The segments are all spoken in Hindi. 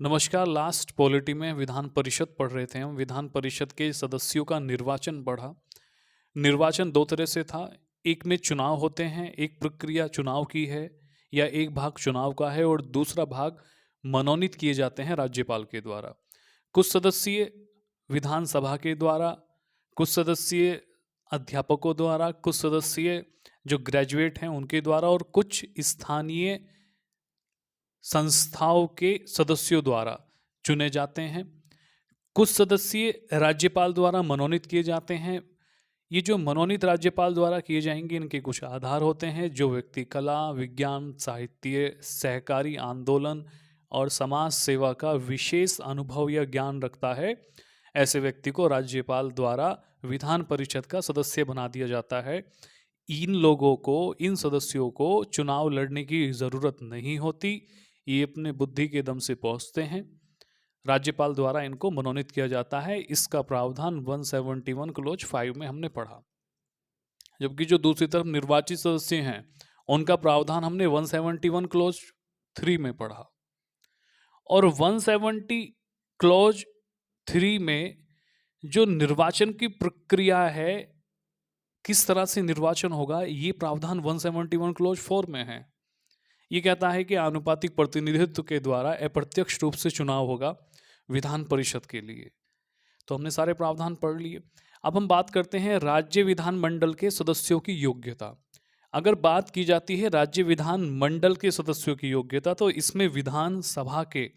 नमस्कार। लास्ट पॉलिटी में विधान परिषद पढ़ रहे थे हम। विधान परिषद के सदस्यों का निर्वाचन पढ़ा। निर्वाचन दो तरह से था। एक में चुनाव होते हैं, एक प्रक्रिया चुनाव की है या एक भाग चुनाव का है और दूसरा भाग मनोनीत किए जाते हैं राज्यपाल के द्वारा। कुछ सदस्य विधानसभा के द्वारा, कुछ सदस्य अध्यापकों द्वारा, कुछ सदस्य जो ग्रेजुएट हैं उनके द्वारा और कुछ स्थानीय संस्थाओं के सदस्यों द्वारा चुने जाते हैं। कुछ सदस्य राज्यपाल द्वारा मनोनीत किए जाते हैं। ये जो मनोनीत राज्यपाल द्वारा किए जाएंगे, इनके कुछ आधार होते हैं। जो व्यक्ति कला, विज्ञान, साहित्य, सहकारी आंदोलन और समाज सेवा का विशेष अनुभव या ज्ञान रखता है, ऐसे व्यक्ति को राज्यपाल द्वारा विधान परिषद का सदस्य बना दिया जाता है। इन लोगों को, इन सदस्यों को चुनाव लड़ने की ज़रूरत नहीं होती। ये अपने बुद्धि के दम से पहुंचते हैं। राज्यपाल द्वारा इनको मनोनीत किया जाता है। इसका प्रावधान 171 क्लोज 5 में हमने पढ़ा। जबकि जो दूसरी तरफ निर्वाचित सदस्य हैं, उनका प्रावधान हमने 171 क्लोज 3 में पढ़ा। और 170 क्लोज 3 में जो निर्वाचन की प्रक्रिया है, किस तरह से निर्वाचन होगा, ये प्रावधान 171 क्लोज 4 में है। ये कहता है कि आनुपातिक प्रतिनिधित्व के द्वारा अप्रत्यक्ष रूप से चुनाव होगा विधान परिषद के लिए। तो हमने सारे प्रावधान पढ़ लिए। अब हम बात करते हैं राज्य विधानमंडल के सदस्यों की योग्यता। अगर बात की जाती है राज्य विधान मंडल के सदस्यों की योग्यता, तो इसमें विधानसभा के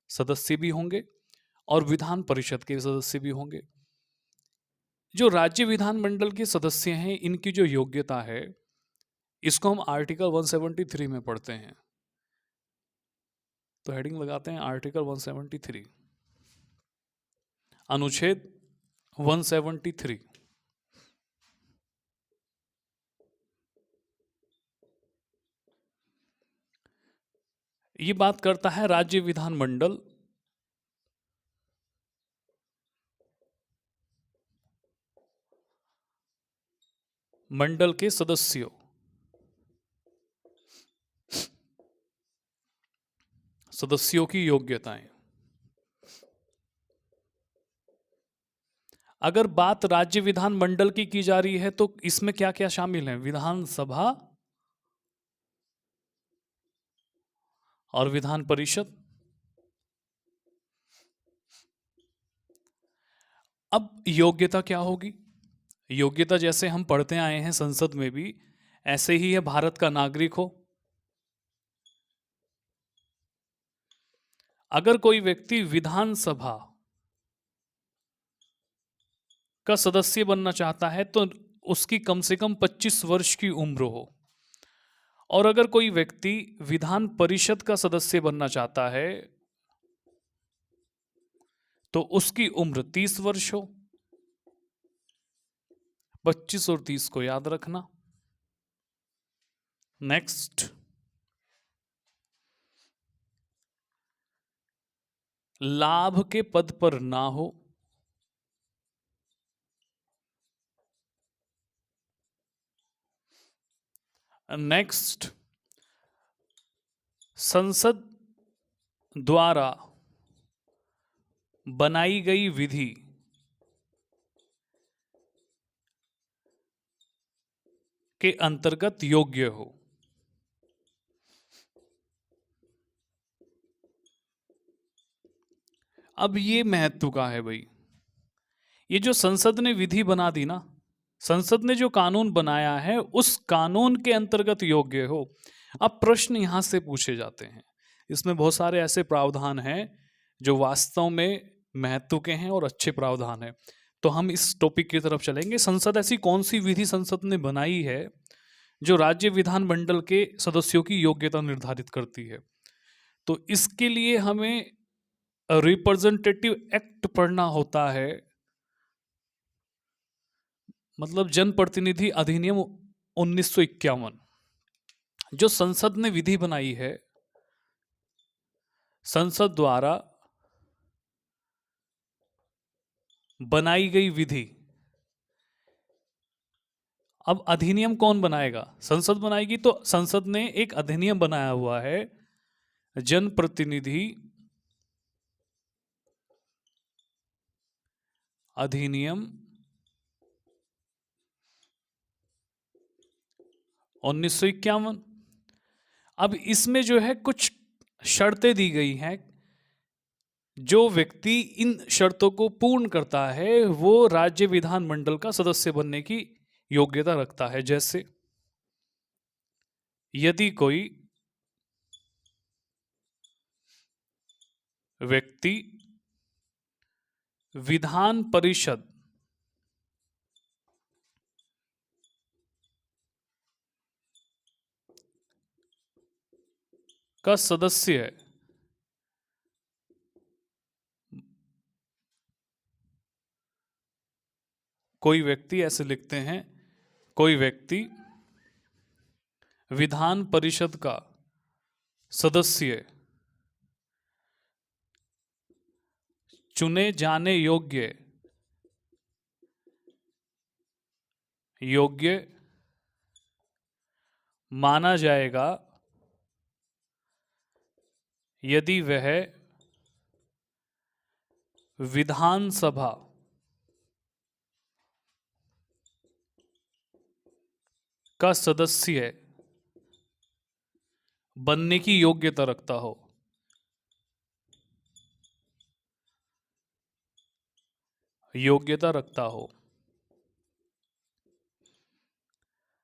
सदस्य भी होंगे और विधान परिषद के सदस्य भी होंगे। जो राज्य विधानमंडल के सदस्य हैं, इनकी जो योग्यता है, इसको हम आर्टिकल 173 में पढ़ते हैं। तो हेडिंग लगाते हैं आर्टिकल 173, अनुच्छेद 173। ये बात करता है राज्य विधानमंडल मंडल के सदस्यों की योग्यताएं। अगर बात राज्य विधानमंडल की जा रही है, तो इसमें क्या क्या शामिल है? विधानसभा और विधान परिषद। अब योग्यता क्या होगी? योग्यता जैसे हम पढ़ते आए हैं संसद में भी, ऐसे ही है भारत का नागरिक हो। अगर कोई व्यक्ति विधानसभा का सदस्य बनना चाहता है, तो उसकी कम से कम 25 वर्ष की उम्र हो। और अगर कोई व्यक्ति विधान परिषद का सदस्य बनना चाहता है, तो उसकी उम्र 30 वर्ष हो। 25 और 30 को याद रखना। नेक्स्ट, लाभ के पद पर ना हो। नेक्स्ट, संसद द्वारा बनाई गई विधि के अंतर्गत योग्य हो। अब ये महत्व का है भाई। ये जो संसद ने विधि बना दी ना, संसद ने जो कानून बनाया है, उस कानून के अंतर्गत योग्य हो। अब प्रश्न यहां से पूछे जाते हैं। इसमें बहुत सारे ऐसे प्रावधान हैं जो वास्तव में महत्व के हैं और अच्छे प्रावधान हैं। तो हम इस टॉपिक की तरफ चलेंगे। संसद ऐसी कौन सी विधि संसद ने बनाई है जो राज्य विधानमंडल के सदस्यों की योग्यता निर्धारित करती है? तो इसके लिए हमें रिप्रेजेंटेटिव एक्ट पढ़ना होता है, मतलब जनप्रतिनिधि अधिनियम 1951। जो संसद ने विधि बनाई है, संसद द्वारा बनाई गई विधि। अब अधिनियम कौन बनाएगा? संसद बनाएगी। तो संसद ने एक अधिनियम बनाया हुआ है, जनप्रतिनिधि अधिनियम 1951। अब इसमें जो है कुछ शर्तें दी गई हैं। जो व्यक्ति इन शर्तों को पूर्ण करता है वो राज्य विधानमंडल का सदस्य बनने की योग्यता रखता है। जैसे यदि कोई व्यक्ति विधान परिषद का सदस्य है, कोई व्यक्ति, ऐसे लिखते हैं, कोई व्यक्ति विधान परिषद का सदस्य चुने जाने योग्य माना जाएगा यदि वह विधानसभा का सदस्य बनने की योग्यता रखता हो।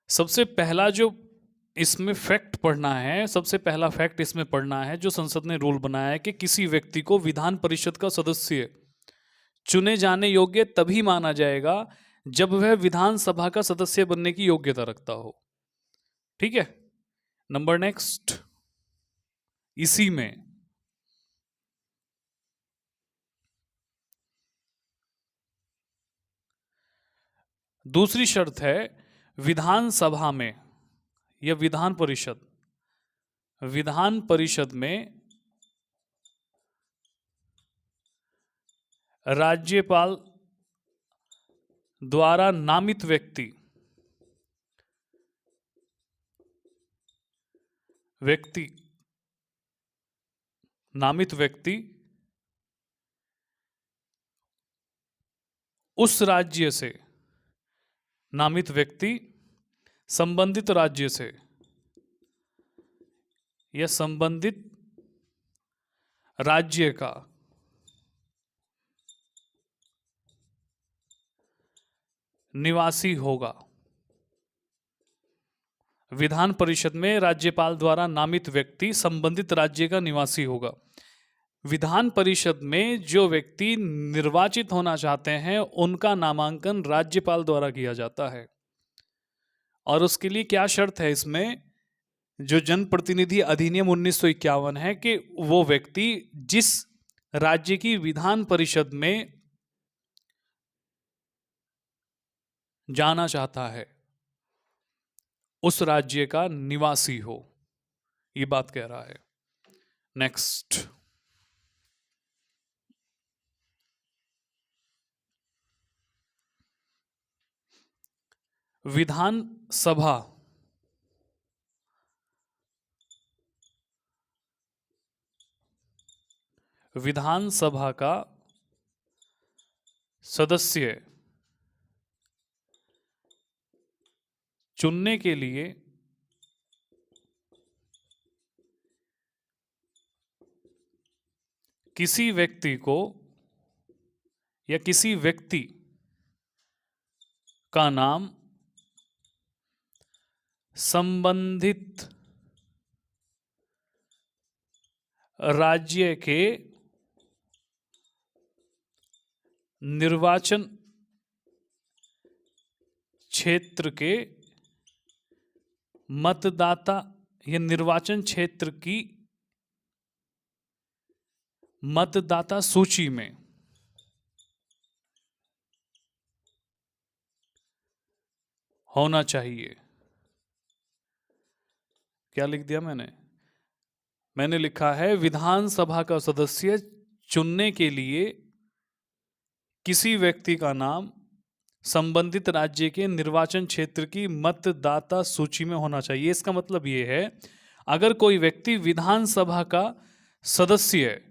सबसे पहला जो इसमें फैक्ट पढ़ना है, सबसे पहला फैक्ट इसमें पढ़ना है जो संसद ने रूल बनाया है कि किसी व्यक्ति को विधान परिषद का सदस्य चुने जाने योग्य तभी माना जाएगा जब वह विधानसभा का सदस्य बनने की योग्यता रखता हो। ठीक है, नंबर नेक्स्ट, इसी में दूसरी शर्त है, विधानसभा में या विधान परिषद में राज्यपाल द्वारा नामित व्यक्ति उस राज्य से, नामित व्यक्ति संबंधित राज्य से या संबंधित राज्य का निवासी होगा। विधान परिषद में राज्यपाल द्वारा नामित व्यक्ति संबंधित राज्य का निवासी होगा। विधान परिषद में जो व्यक्ति निर्वाचित होना चाहते हैं उनका नामांकन राज्यपाल द्वारा किया जाता है। और उसके लिए क्या शर्त है इसमें, जो जनप्रतिनिधि अधिनियम 1951 है कि वो व्यक्ति जिस राज्य की विधान परिषद में जाना चाहता है उस राज्य का निवासी हो, ये बात कह रहा है। नेक्स्ट, विधानसभा का सदस्य चुनने के लिए किसी व्यक्ति को या किसी व्यक्ति का नाम संबंधित राज्य के निर्वाचन क्षेत्र के मतदाता या निर्वाचन क्षेत्र की मतदाता सूची में होना चाहिए। क्या लिख दिया मैंने लिखा है, विधानसभा का सदस्य चुनने के लिए किसी व्यक्ति का नाम संबंधित राज्य के निर्वाचन क्षेत्र की मतदाता सूची में होना चाहिए। इसका मतलब ये है, अगर कोई व्यक्ति विधानसभा का सदस्य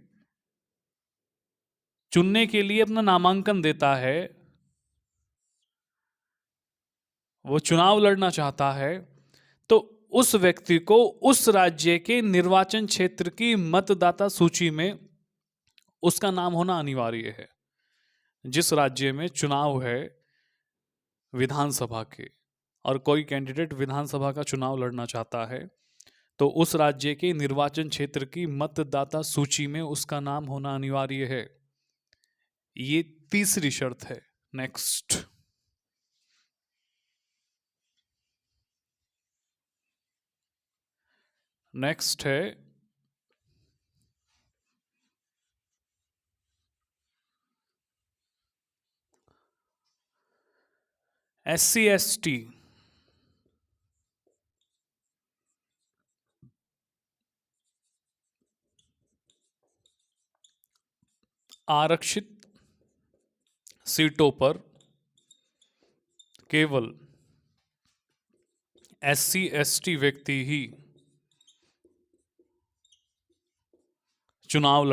चुनने के लिए अपना नामांकन देता है वो चुनाव लड़ना चाहता है तो उस व्यक्ति को उस राज्य के निर्वाचन क्षेत्र की मतदाता सूची में उसका नाम होना अनिवार्य है। जिस राज्य में चुनाव है विधानसभा के और कोई कैंडिडेट विधानसभा का चुनाव लड़ना चाहता है तो उस राज्य के निर्वाचन क्षेत्र की मतदाता सूची में उसका नाम होना अनिवार्य है। ये तीसरी शर्त है। नेक्स्ट, नेक्स्ट है SC/ST आरक्षित सीटों पर केवल SC/ST व्यक्ति ही चुनाव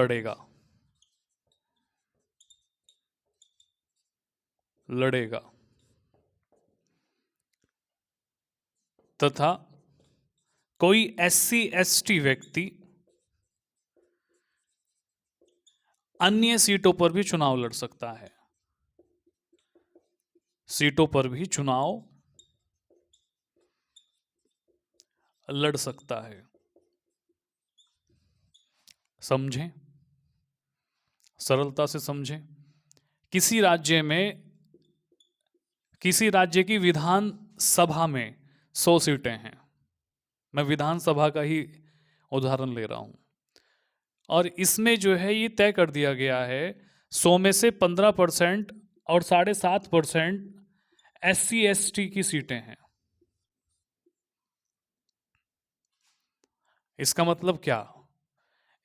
लड़ेगा तथा कोई SC/ST व्यक्ति अन्य सीटों पर भी चुनाव लड़ सकता है। सीटों पर भी चुनाव लड़ सकता है। समझें, सरलता से समझें। किसी राज्य की विधानसभा में 100 सीटें हैं। मैं विधानसभा का ही उदाहरण ले रहा हूं और इसमें जो है ये तय कर दिया गया है 100 में से 15% और 7.5% SC/ST की सीटें हैं। इसका मतलब क्या?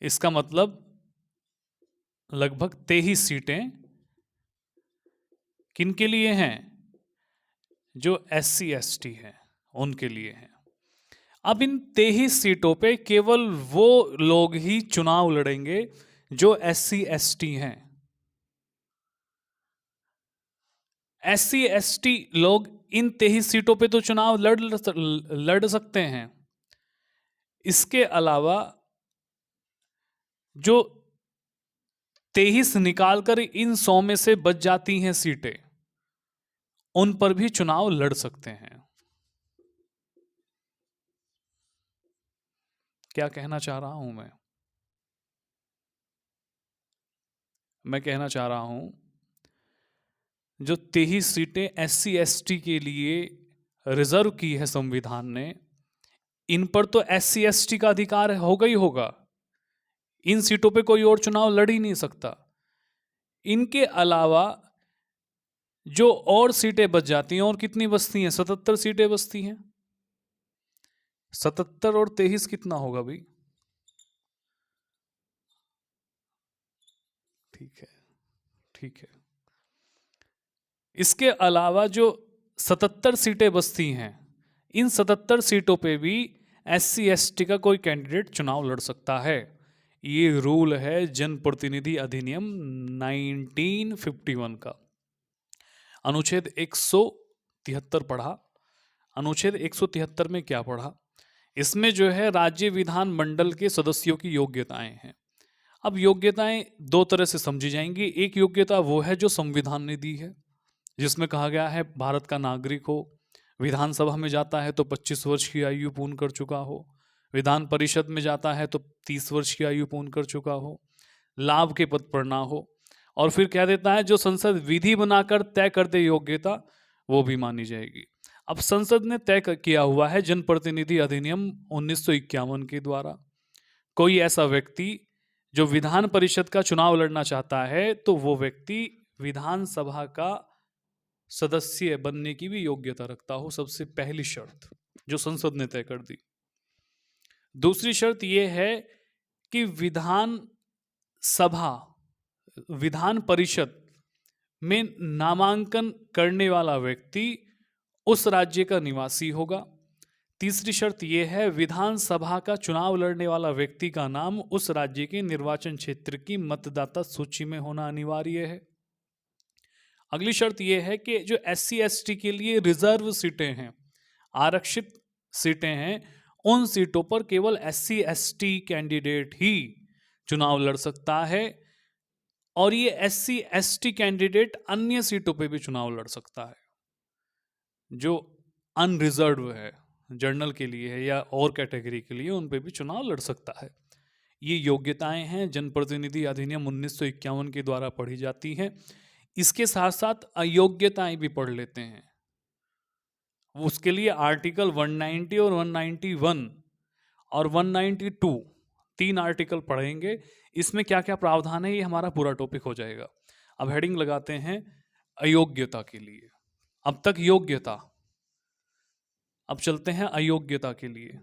इसका मतलब लगभग 23 सीटें किनके लिए हैं? जो SC/ST हैं उनके लिए हैं। अब इन 23 सीटों पे केवल वो लोग ही चुनाव लड़ेंगे जो SC/ST हैं। SC/ST लोग इन 23 सीटों पे तो चुनाव लड़ सकते हैं। इसके अलावा जो 23 निकालकर इन 100 में से बच जाती हैं सीटें, उन पर भी चुनाव लड़ सकते हैं। क्या कहना चाह रहा हूं मैं कहना चाह रहा हूं जो 23 सीटें SC/ST के लिए रिजर्व की है संविधान ने, इन पर तो SC/ST का अधिकार होगा ही होगा। इन सीटों पे कोई और चुनाव लड़ ही नहीं सकता। इनके अलावा जो और सीटें बच जाती हैं, और कितनी बचती हैं? 77 सीटें बचती हैं। 77 और 23 कितना होगा भाई? ठीक है, ठीक है। इसके अलावा जो 77 सीटें बचती हैं, इन 77 सीटों पे भी SC/ST का कोई कैंडिडेट चुनाव लड़ सकता है। ये रूल है जनप्रतिनिधि अधिनियम 1951 का। अनुच्छेद 173 पढ़ा। अनुच्छेद 173 में क्या पढ़ा? इसमें जो है राज्य विधान मंडल के सदस्यों की योग्यताएं हैं। अब योग्यताएं दो तरह से समझी जाएंगी। एक योग्यता वो है जो संविधान ने दी है, जिसमें कहा गया है भारत का नागरिक हो, विधानसभा में जाता है तो 25 वर्ष की आयु पूर्ण कर चुका हो, विधान परिषद में जाता है तो 30 वर्ष की आयु पूर्ण कर चुका हो, लाभ के पद पर ना हो, और फिर कह देता है जो संसद विधि बनाकर तय कर दे योग्यता, वो भी मानी जाएगी। अब संसद ने तय किया हुआ है जनप्रतिनिधि अधिनियम 1951 के द्वारा, कोई ऐसा व्यक्ति जो विधान परिषद का चुनाव लड़ना चाहता है तो वो व्यक्ति विधानसभा का सदस्य बनने की भी योग्यता रखता हो। सबसे पहली शर्त जो संसद ने तय कर दी। दूसरी शर्त यह है कि विधान परिषद में नामांकन करने वाला व्यक्ति उस राज्य का निवासी होगा। तीसरी शर्त यह है विधानसभा का चुनाव लड़ने वाला व्यक्ति का नाम उस राज्य के निर्वाचन क्षेत्र की मतदाता सूची में होना अनिवार्य है। अगली शर्त यह है कि जो SC/ST के लिए रिजर्व सीटें हैं, आरक्षित सीटें हैं, उन सीटों पर केवल SC/ST कैंडिडेट ही चुनाव लड़ सकता है, और ये SC/ST कैंडिडेट अन्य सीटों पे भी चुनाव लड़ सकता है जो अनरिजर्व है, जनरल के लिए है या और कैटेगरी के लिए, उन पे भी चुनाव लड़ सकता है। ये योग्यताएं हैं जनप्रतिनिधि अधिनियम 1951 के द्वारा पढ़ी जाती हैं। इसके साथ साथ अयोग्यताएं भी पढ़ लेते हैं। उसके लिए आर्टिकल 190 और 191 और 192 तीन आर्टिकल पढ़ेंगे। इसमें क्या क्या प्रावधान है ये हमारा पूरा टॉपिक हो जाएगा। अब हेडिंग लगाते हैं अयोग्यता के लिए। अब तक योग्यता, अब चलते हैं अयोग्यता के लिए।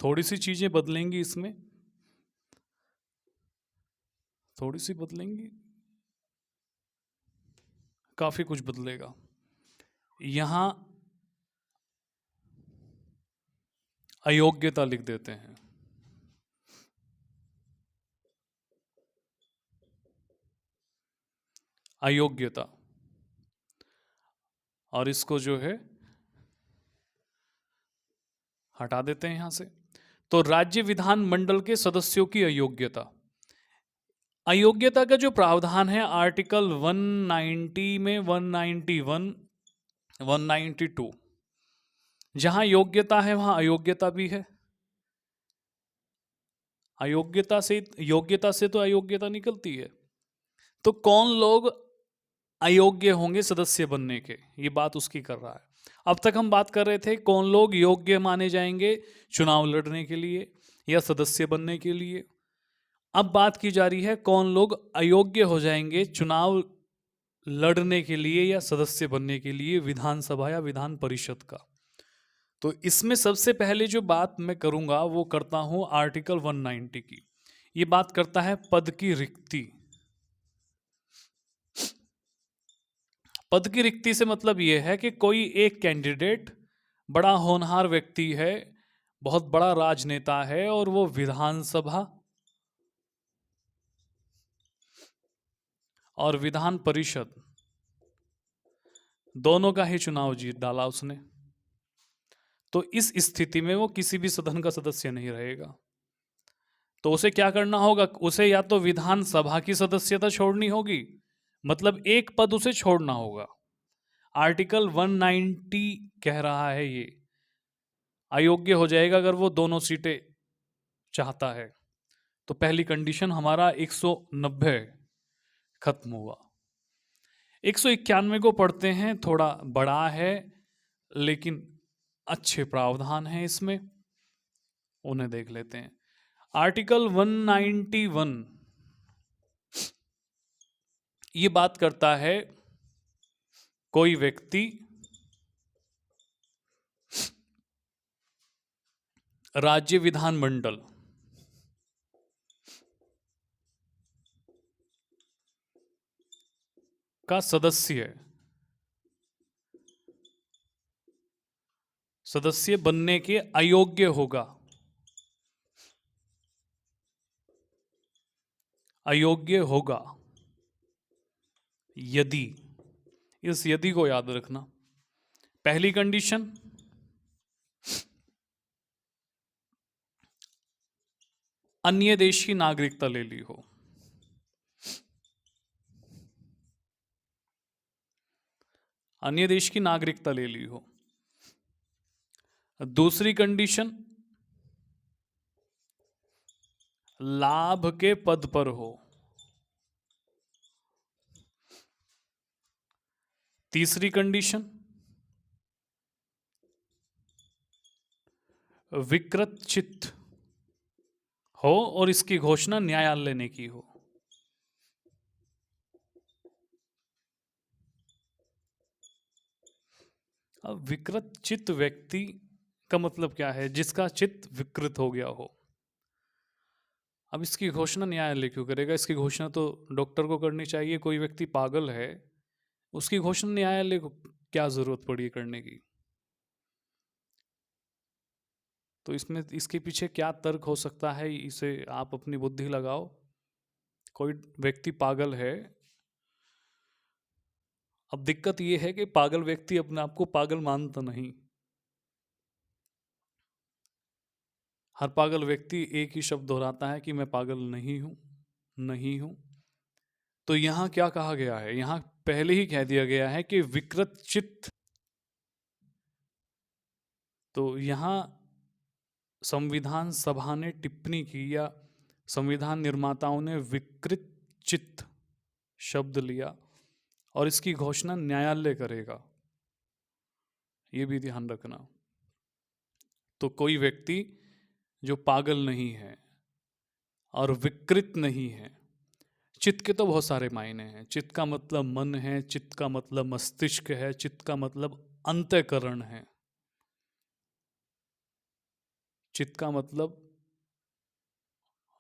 थोड़ी सी चीजें बदलेंगी इसमें, थोड़ी सी बदलेंगी, काफी कुछ बदलेगा। यहां अयोग्यता लिख देते हैं। अयोग्यता, और इसको जो है हटा देते हैं यहां से। तो राज्य विधानमंडल के सदस्यों की अयोग्यता, अयोग्यता का जो प्रावधान है आर्टिकल 190 में 191, 192, जहां योग्यता है वहां अयोग्यता भी है। योग्यता से तो अयोग्यता निकलती है। तो कौन लोग अयोग्य होंगे सदस्य बनने के, ये बात उसकी कर रहा है। अब तक हम बात कर रहे थे कौन लोग योग्य माने जाएंगे चुनाव लड़ने के लिए या सदस्य बनने के लिए। अब बात की जा रही है कौन लोग अयोग्य हो जाएंगे चुनाव लड़ने के लिए या सदस्य बनने के लिए विधानसभा या विधान परिषद का। तो इसमें सबसे पहले जो बात मैं करूंगा वो करता हूं आर्टिकल 190 की। ये बात करता है पद की रिक्ति। पद की रिक्ति से मतलब यह है कि कोई एक कैंडिडेट बड़ा होनहार व्यक्ति है, बहुत बड़ा राजनेता है, और वो विधानसभा और विधान परिषद दोनों का ही चुनाव जीत डाला उसने। तो इस स्थिति में वो किसी भी सदन का सदस्य नहीं रहेगा। तो उसे क्या करना होगा, उसे या तो विधानसभा की सदस्यता छोड़नी होगी, मतलब एक पद उसे छोड़ना होगा। आर्टिकल 190 कह रहा है ये अयोग्य हो जाएगा अगर वो दोनों सीटें चाहता है। तो पहली कंडीशन हमारा 190 खत्म हुआ। 191 को पढ़ते हैं, थोड़ा बड़ा है लेकिन अच्छे प्रावधान हैं इसमें, उन्हें देख लेते हैं। आर्टिकल 191 ये बात करता है कोई व्यक्ति राज्य विधानमंडल का सदस्य बनने के अयोग्य होगा, अयोग्य होगा यदि, इस यदि को याद रखना। पहली कंडीशन अन्य देश की नागरिकता ले ली हो। अन्य देश की नागरिकता ले ली हो। दूसरी कंडीशन लाभ के पद पर हो। तीसरी कंडीशन विकृत चित्त हो और इसकी घोषणा न्यायालय ने की हो। अब विकृत चित्त व्यक्ति का मतलब क्या है, जिसका चित्त विकृत हो गया हो। अब इसकी घोषणा न्यायालय क्यों करेगा? इसकी घोषणा तो डॉक्टर को करनी चाहिए। कोई व्यक्ति पागल है, उसकी घोषणा न्यायालय को क्या जरूरत पड़ी करने की? तो इसमें इसके पीछे क्या तर्क हो सकता है, इसे आप अपनी बुद्धि लगाओ। कोई व्यक्ति पागल है। अब दिक्कत ये है कि पागल व्यक्ति अपने आप को पागल मानता नहीं। हर पागल व्यक्ति एक ही शब्द दोहराता है कि मैं पागल नहीं हूं, नहीं हूं। तो यहां क्या कहा गया है? यहां पहले ही कह दिया गया है कि विकृत चित्त। तो यहां संविधान सभा ने टिप्पणी की, या संविधान निर्माताओं ने विकृत चित्त शब्द लिया, और इसकी घोषणा न्यायालय करेगा, ये भी ध्यान रखना। तो कोई व्यक्ति जो पागल नहीं है और विकृत नहीं है। चित्त के तो बहुत सारे मायने हैं। चित्त का मतलब मन है, चित्त का मतलब मस्तिष्क है, चित्त का मतलब अंतःकरण है, चित्त का मतलब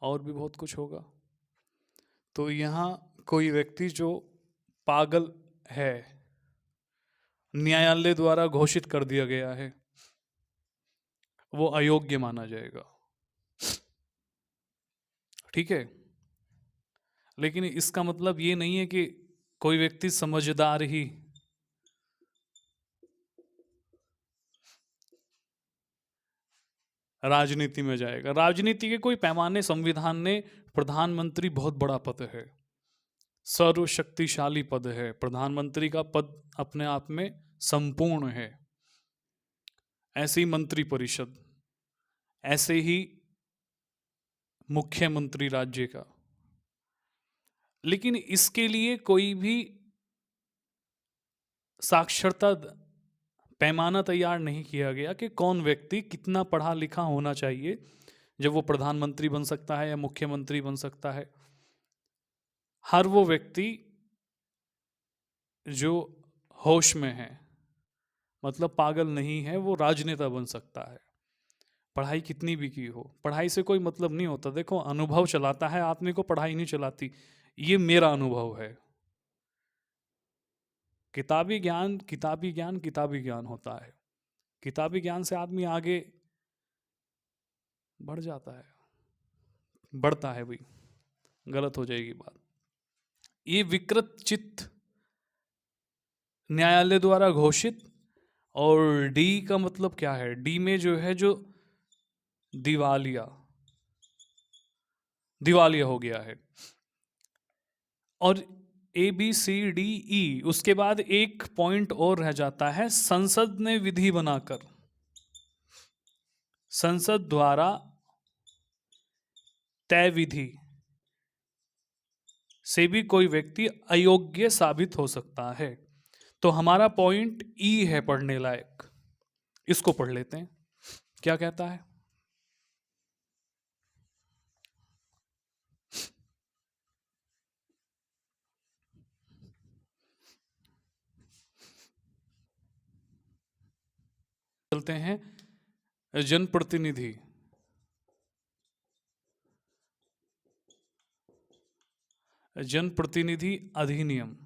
और भी बहुत कुछ होगा। तो यहाँ कोई व्यक्ति जो पागल है, न्यायालय द्वारा घोषित कर दिया गया है, वो अयोग्य माना जाएगा। ठीक है? लेकिन इसका मतलब ये नहीं है कि कोई व्यक्ति समझदार ही राजनीति में जाएगा। राजनीति के कोई पैमाने, संविधान ने, प्रधानमंत्री बहुत बड़ा पद है, सर्वशक्तिशाली पद है। प्रधानमंत्री का पद अपने आप में संपूर्ण है। ऐसे ही मंत्री परिषद, ऐसे ही मुख्यमंत्री राज्य का। लेकिन इसके लिए कोई भी साक्षरता पैमाना तैयार नहीं किया गया कि कौन व्यक्ति कितना पढ़ा लिखा होना चाहिए जब वो प्रधानमंत्री बन सकता है या मुख्यमंत्री बन सकता है। हर वो व्यक्ति जो होश में है, मतलब पागल नहीं है, वो राजनेता बन सकता है, पढ़ाई कितनी भी की हो। पढ़ाई से कोई मतलब नहीं होता। देखो, अनुभव चलाता है आदमी को, पढ़ाई नहीं चलाती। ये मेरा अनुभव है। किताबी ज्ञान किताबी ज्ञान किताबी ज्ञान होता है। किताबी ज्ञान से आदमी आगे बढ़ जाता है, बढ़ता है भाई, गलत हो जाएगी बात। ये विकृत चित्त न्यायालय द्वारा घोषित। और डी का मतलब क्या है? डी में जो है, जो दिवालिया हो गया है। और A B C D E, उसके बाद एक पॉइंट और रह जाता है, संसद ने विधि बनाकर, संसद द्वारा तय विधि से भी कोई व्यक्ति अयोग्य साबित हो सकता है। तो हमारा पॉइंट ई है पढ़ने लायक। इसको पढ़ लेते हैं, क्या कहता है। चलते हैं, जनप्रतिनिधि अधिनियम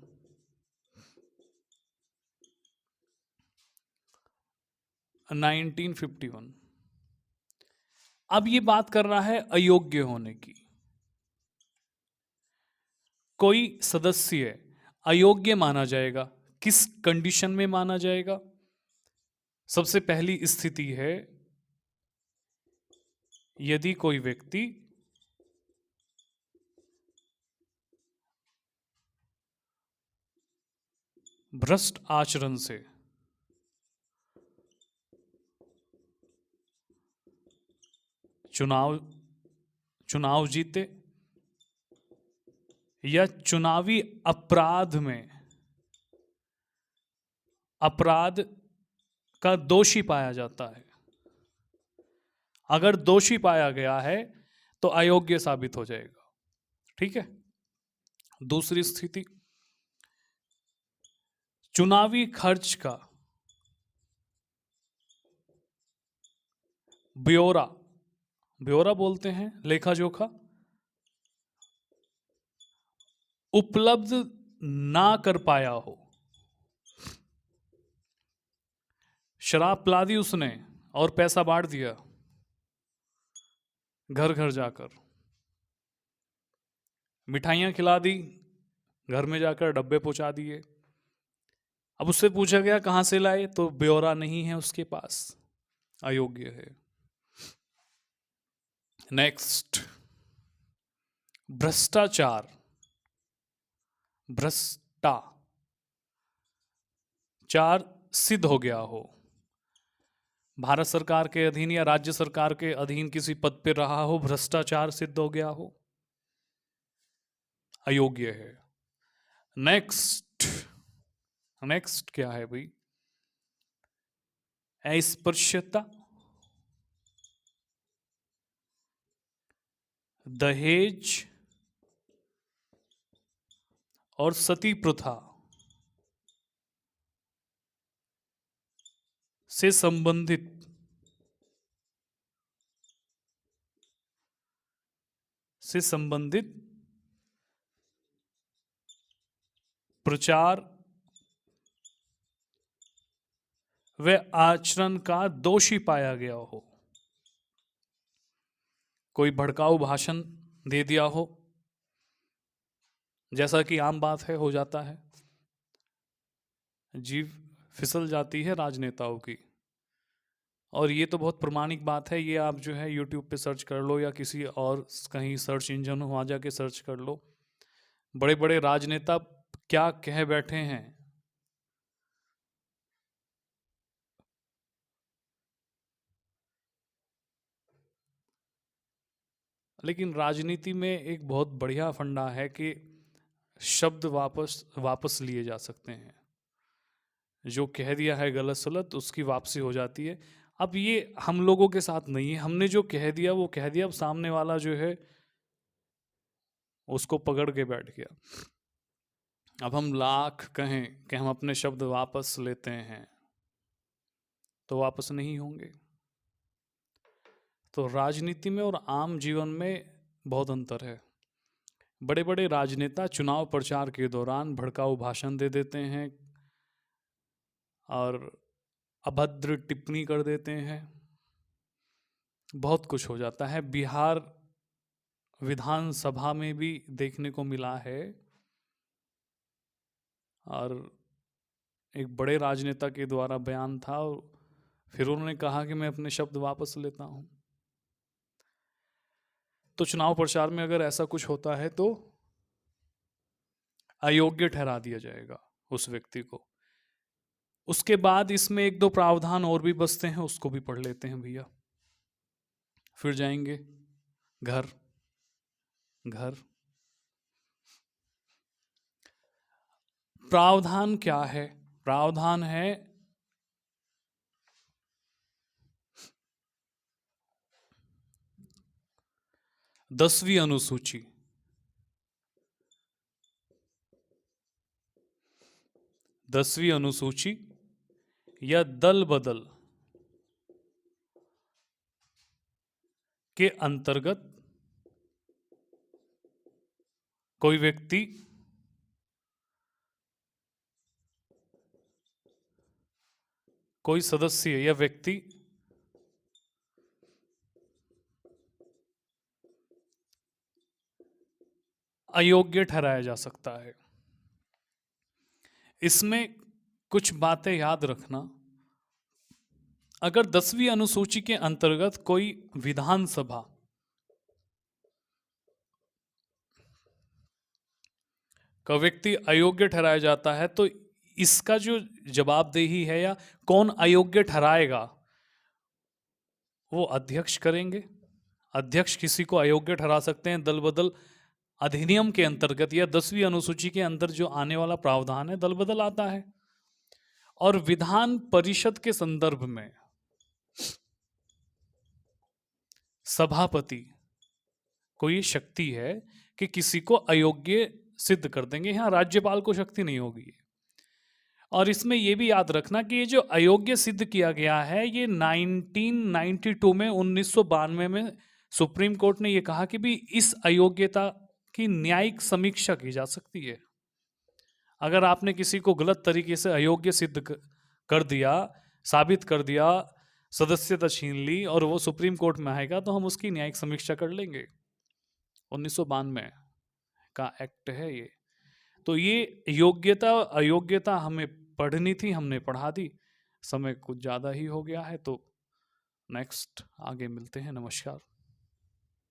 1951। अब ये बात कर रहा है अयोग्य होने की। कोई सदस्य अयोग्य माना जाएगा, किस कंडीशन में माना जाएगा? सबसे पहली स्थिति है, यदि कोई व्यक्ति भ्रष्ट आचरण से चुनाव जीते, या चुनावी अपराध में अपराध का दोषी पाया जाता है। अगर दोषी पाया गया है तो अयोग्य साबित हो जाएगा। ठीक है? दूसरी स्थिति, चुनावी खर्च का ब्यौरा बोलते हैं, लेखा जोखा, उपलब्ध ना कर पाया हो। शराब पिला दी उसने और पैसा बांट दिया घर घर जाकर, मिठाइयाँ खिला दी, घर में जाकर डब्बे पहुंचा दिए। अब उससे पूछा गया कहाँ से लाए, तो ब्यौरा नहीं है उसके पास, अयोग्य है। नेक्स्ट, भ्रष्टाचार, भ्रष्टाचार सिद्ध हो गया हो, भारत सरकार के अधीन या राज्य सरकार के अधीन किसी पद पर रहा हो, भ्रष्टाचार सिद्ध हो गया हो, अयोग्य है। नेक्स्ट, नेक्स्ट क्या है भाई? अस्पृश्यता, दहेज और सती प्रथा से संबंधित प्रचार व आचरण का दोषी पाया गया हो। कोई भड़काऊ भाषण दे दिया हो, जैसा कि आम बात है, हो जाता है, जीव फिसल जाती है राजनेताओं की। और ये तो बहुत प्रमाणिक बात है, ये आप जो है यूट्यूब पे सर्च कर लो या किसी और कहीं सर्च इंजन वहाँ जाके सर्च कर लो, बड़े बड़े राजनेता क्या कह बैठे हैं। लेकिन राजनीति में एक बहुत बढ़िया फंडा है कि शब्द वापस लिए जा सकते हैं। जो कह दिया है गलत सलत, उसकी वापसी हो जाती है। अब ये हम लोगों के साथ नहीं है, हमने जो कह दिया वो कह दिया, अब सामने वाला जो है उसको पकड़ के बैठ गया। अब हम लाख कहें कि हम अपने शब्द वापस लेते हैं तो वापस नहीं होंगे। तो राजनीति में और आम जीवन में बहुत अंतर है। बड़े बड़े राजनेता चुनाव प्रचार के दौरान भड़काऊ भाषण दे देते हैं और अभद्र टिप्पणी कर देते हैं, बहुत कुछ हो जाता है। बिहार विधानसभा में भी देखने को मिला है, और एक बड़े राजनेता के द्वारा बयान था और फिर उन्होंने कहा कि मैं अपने शब्द वापस लेता हूं। तो चुनाव प्रचार में अगर ऐसा कुछ होता है तो अयोग्य ठहरा दिया जाएगा उस व्यक्ति को। उसके बाद इसमें एक दो प्रावधान और भी बचते हैं, उसको भी पढ़ लेते हैं भैया, फिर जाएंगे घर घर। प्रावधान क्या है? प्रावधान है 10वीं अनुसूची। 10वीं अनुसूची या दल बदल के अंतर्गत कोई व्यक्ति कोई सदस्य या व्यक्ति अयोग्य ठहराया जा सकता है। इसमें कुछ बातें याद रखना। अगर 10वीं अनुसूची के अंतर्गत कोई विधानसभा का व्यक्ति अयोग्य ठहराया जाता है तो इसका जो जवाबदेही है या कौन अयोग्य ठहराएगा, वो अध्यक्ष करेंगे। अध्यक्ष किसी को अयोग्य ठहरा सकते हैं दल बदल अधिनियम के अंतर्गत, या 10वीं अनुसूची के अंदर जो आने वाला प्रावधान है दल बदल आता है। और विधान परिषद के संदर्भ में सभापति को ये शक्ति है कि किसी को अयोग्य सिद्ध कर देंगे। यहां राज्यपाल को शक्ति नहीं होगी। और इसमें यह भी याद रखना कि ये जो अयोग्य सिद्ध किया गया है, ये 1992 में 1992 में सुप्रीम कोर्ट ने यह कहा कि भी इस अयोग्यता की न्यायिक समीक्षा की जा सकती है। अगर आपने किसी को गलत तरीके से अयोग्य सिद्ध कर दिया, साबित कर दिया, सदस्यता छीन ली और वो सुप्रीम कोर्ट में आएगा तो हम उसकी न्यायिक समीक्षा कर लेंगे। 1992 का एक्ट है ये। तो ये योग्यता अयोग्यता हमें पढ़नी थी, हमने पढ़ा दी। समय कुछ ज़्यादा ही हो गया है, तो नेक्स्ट आगे मिलते हैं। नमस्कार।